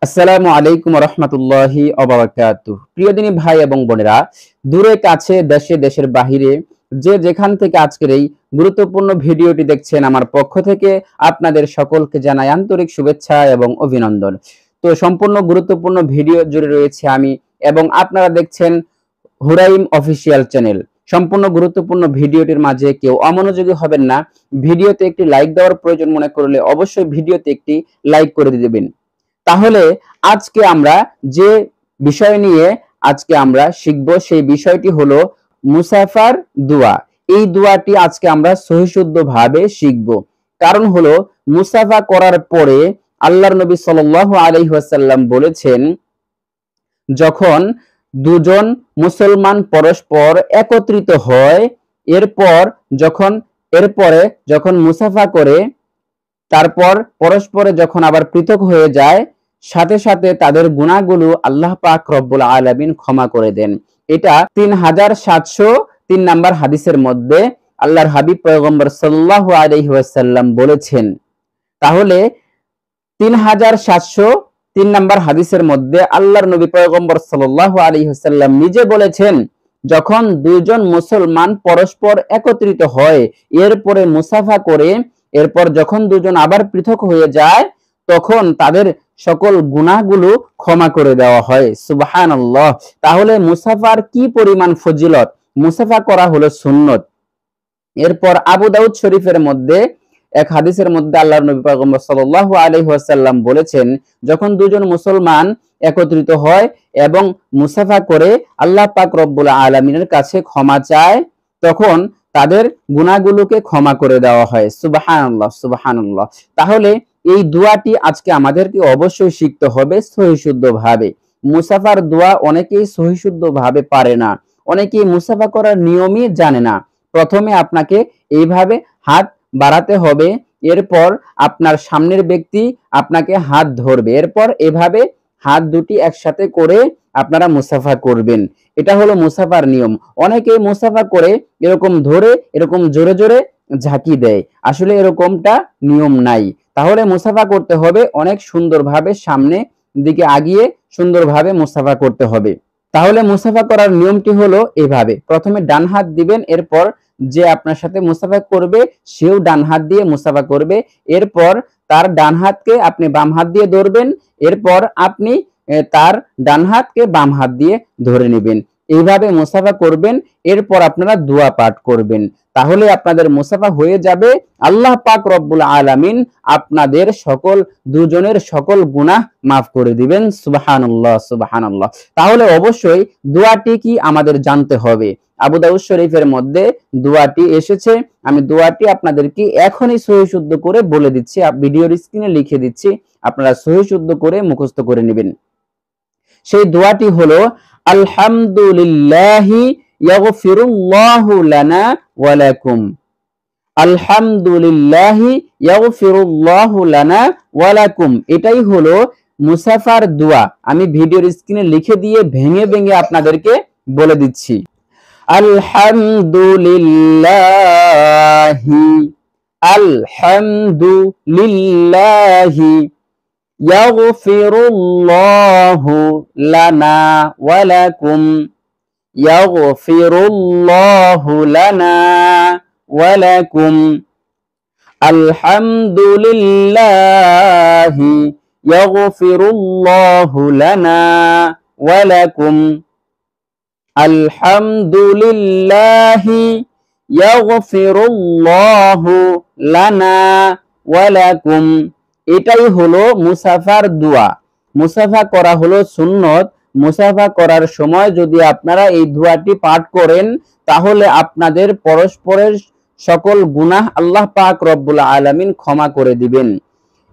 আসসালামু আলাইকুম রহমতুল্লাহি ওয়া প্রিয় দিনী ভাই এবং বোনেরা, দূরে কাছে দেশে দেশের বাহিরে যে যেখান থেকে আজকের এই গুরুত্বপূর্ণ ভিডিওটি দেখছেন, আমার পক্ষ থেকে আপনাদের সকলকে জানাই আন্তরিক শুভেচ্ছা এবং অভিনন্দন। তো সম্পূর্ণ গুরুত্বপূর্ণ ভিডিও জুড়ে রয়েছে আমি, এবং আপনারা দেখছেন হুরাইম অফিসিয়াল চ্যানেল। সম্পূর্ণ গুরুত্বপূর্ণ ভিডিওটির মাঝে কেউ অমনোযোগী হবেন না। ভিডিওতে একটি লাইক দেওয়ার প্রয়োজন মনে করলে অবশ্যই ভিডিওতে একটি লাইক করে দিবেন। তাহলে আজকে আমরা যে বিষয় নিয়ে আমরা শিখব, সেই বিষয়টি হলো মুসাফার দোয়া। এই দোয়াটি আজকে আমরা সহিশুদ্ধভাবে শিখব। কারণ হলো, মুসাফা করার পরে আল্লাহর নবী সাল্লাল্লাহু আলাইহি ওয়াসাল্লাম বলেছেন, যখন দুজন মুসলমান পরস্পর একত্রিত হয়, এরপরে যখন মুসাফা করে, তারপর পরস্পরে যখন আবার পৃথক হয়ে যায়, সাথে সাথে তাদের গুনাহগুলো আল্লাহ পাক রব্বুল আলামিন ক্ষমা করে দেন। এটা 3703 নাম্বার হাদিসের মধ্যে আল্লাহর হাবিব পয়গম্বর সাল্লাল্লাহু আলাইহি ওয়াসাল্লাম বলেছেন। তাহলে 3703 নাম্বার হাদিসের মধ্যে আল্লাহর নবী পয়গম্বর সাল্লাল্লাহু আলাইহি ওয়াসাল্লাম নিজে বলেছেন, যখন দুইজন মুসলমান পরস্পর একত্রিত হয়, এরপরে মুসাফা করে, এরপর যখন দুজন আবার পৃথক হয়ে যায়, তখন তাদের সকল গুনাহগুলো ক্ষমা করে দেওয়া হয়। সুবহানাল্লাহ। তাহলে মুসাফার কি পরিমাণ ফজিলত! মুসাফা করা হলো সুন্নত। এরপর আবু দাউদ শরীফের মধ্যে এক হাদিসের মধ্যে আল্লাহর নবী পয়গম্বর সাল্লাল্লাহু আলাইহি ওয়াসাল্লাম বলেছেন, যখন দুজন মুসলমান একত্রিত হয় এবং মুসাফা করে আল্লাহ পাক রব্বুল আলামিনের কাছে ক্ষমা চায়, তখন তাদের গুনাহগুলোকে ক্ষমা করে দেওয়া হয়। সুবহানাল্লাহ, সুবহানাল্লাহ। তাহলে এই দোয়াটি আজকে আমাদেরকে অবশ্যই শিখতে হবে সহিশুদ্ধভাবে। মুসাফার দোয়া অনেকেই সহিশুদ্ধভাবে পারে না, অনেকেই মুসাফা করার নিয়মই জানে না। প্রথমে আপনাকে এইভাবে হাত বাড়াতে হবে, এরপর আপনার সামনের ব্যক্তি আপনাকে হাত ধরবে, এরপর এভাবে হাত দুটি একসাথে করে আপনারা মুসাফা করবেন। এটা হলো মুসাফার নিয়ম। অনেকে মুসাফা করে এরকম ধরে এরকম জোরে জোরে ঝাঁকি দেয়, আসলে এরকমটা নিয়ম নাই। তাহলে মুসাফা করতে হবে অনেক সুন্দরভাবে, সামনে দিকে আগিয়ে সুন্দরভাবে মুসাফা করতে হবে। তাহলে মুসাফা করার নিয়মটি হলো এভাবে: প্রথমে ডান হাত দিবেন, এরপর যে আপনার সাথে মুসাফা করবে সেও ডান হাত দিয়ে মুসাফা করবে, এরপর তার ডান হাতকে আপনি বাম হাত দিয়ে ধরবেন, এরপর আপনি তার ডান হাতকে বাম হাত দিয়ে ধরে নেবেন। এইভাবে মুসাফা করবেন, এরপর আপনারা দোয়া পাঠ করবেন। তাহলে আপনাদের মুসাফা হয়ে যাবে। আল্লাহ পাক রব্বুল আলামিন আপনাদের দুজনের সকল গুনাহ মাফ করে দিবেন। সুবহানাল্লাহ, সুবহানাল্লাহ। তাহলে অবশ্যই দোয়াটি কি আমাদের জানতে হবে। আবু দাউদ শরীফের মধ্যে দোয়াটি এসেছে, আমি দোয়াটি আপনাদেরকে এখনই সহিশুদ্ধ করে বলে দিচ্ছি, ভিডিওর স্ক্রিনে লিখে দিচ্ছি, আপনারা সহিশুদ্ধ করে মুখস্থ করে নেবেন। সেই দোয়াটি হলো, আলহামদুলিল্লাহি ইয়াগফিরুল্লাহু লানা ওয়া লাকুম। আলহামদুলিল্লাহি ইয়াগফিরুল্লাহু লানা ওয়া লাকুম। এটাই হলো মুসাফার দোয়া। আমি ভিডিওর স্ক্রিনে লিখে দিয়ে ভেঙে ভেঙে আপনাদেরকে বলে দিচ্ছি। আলহামদুলিল্লাহি, আলহামদুলিল্লাহি ইয়াগফিরুল্লাহু লানা ওয়া লাকুম, ইয়াগফিরুল্লাহু লানা ওয়া লাকুম। আলহামদুলিল্লাহি ইয়াগফিরুল্লাহু লানা ওয়া লাকুম। আলহামদুলিল্লাহি ইয়াগফিরুল্লাহু লানা ওয়া লাকুম। এটাই হলো মুসাফার দোয়া। মুসাফা করা হলো সুন্নত। মুসাফা করার সময় যদি আপনারা এই দোয়াটি পাঠ করেন, তাহলে আপনাদের পরস্পরের সকল গুনাহ আল্লাহ পাক রব্বুল আলামিন ক্ষমা করে দিবেন।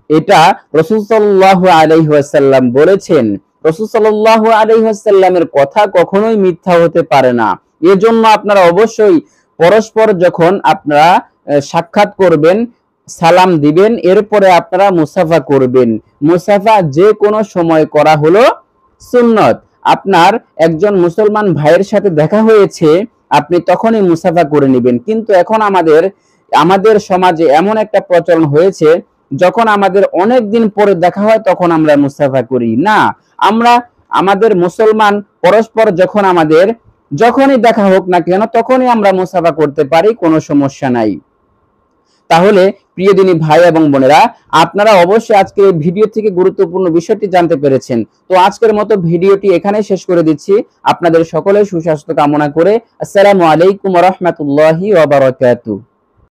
এটা রাসূল সাল্লাল্লাহু আলাইহি ওয়াসাল্লাম বলেছেন। রাসূল সাল্লাল্লাহু আলাইহি ওয়াসাল্লামের কথা কখনোই মিথ্যা হতে পারে না। এজন্য আপনারা অবশ্যই পরস্পর যখন আপনারা সাক্ষাৎ করবেন, সালাম দিবেন, এরপরে আপনারা মুসাফা করবেন। মুসাফা যে কোনো সময় করা হলো সুন্নত। আপনার একজন মুসলমান ভাইয়ের সাথে দেখা হয়েছে, আপনি তখনই মুসাফা করে নেবেন। কিন্তু এখন আমাদের সমাজে এমন একটা প্রচলন হয়েছে, যখন আমাদের অনেক দিন পরে দেখা হয় তখন আমরা মুসাফা করি না। আমরা আমাদের মুসলমান পরস্পর যখনই দেখা হোক না কেন তখনই আমরা মুসাফা করতে পারি, কোনো সমস্যা নাই। তাহলে প্রিয় দিনী ভাই এবং বোনেরা, আপনারা অবশ্যই আজকে এই ভিডিও থেকে গুরুত্বপূর্ণ বিষয়টি জানতে পেরেছেন। তো আজকের মতো ভিডিওটি এখানেই শেষ করে দিচ্ছি। আপনাদের সকলের সুস্বাস্থ্য কামনা করে আসসালামু আলাইকুম ওয়া রাহমাতুল্লাহি ওয়া বারাকাতুহু।